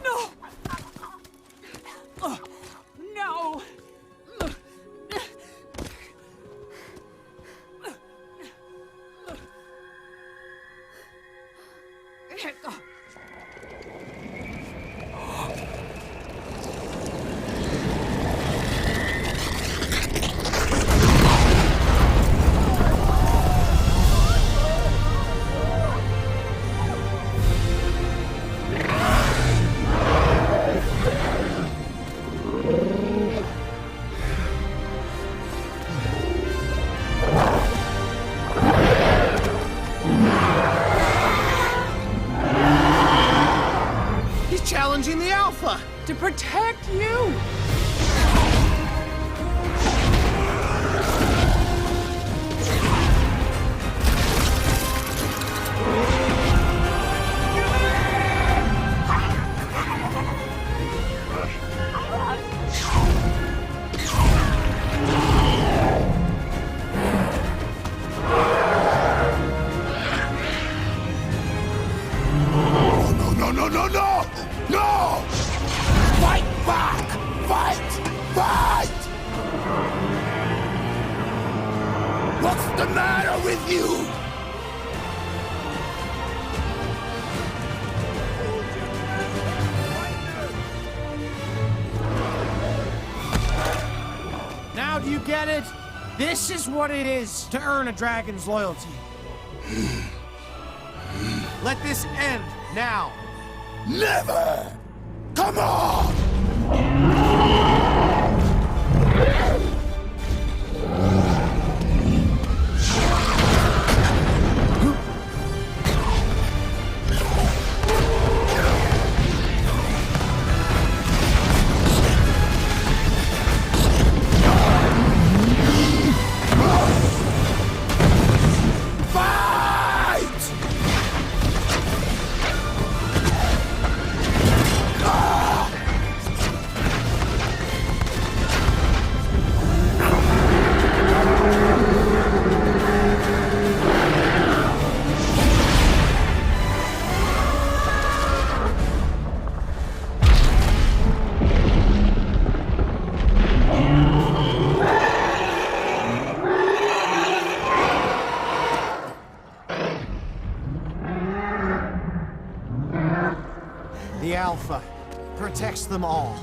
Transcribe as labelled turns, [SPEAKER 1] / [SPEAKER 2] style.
[SPEAKER 1] No! No!
[SPEAKER 2] Challenging the Alpha!
[SPEAKER 1] To protect you!
[SPEAKER 2] No! Fight back! Fight! Fight! What's the matter with you?
[SPEAKER 3] Now do you get it? This is what it is to earn a dragon's loyalty. Let this end now.
[SPEAKER 2] Never! Come on!
[SPEAKER 3] The Alpha protects them all.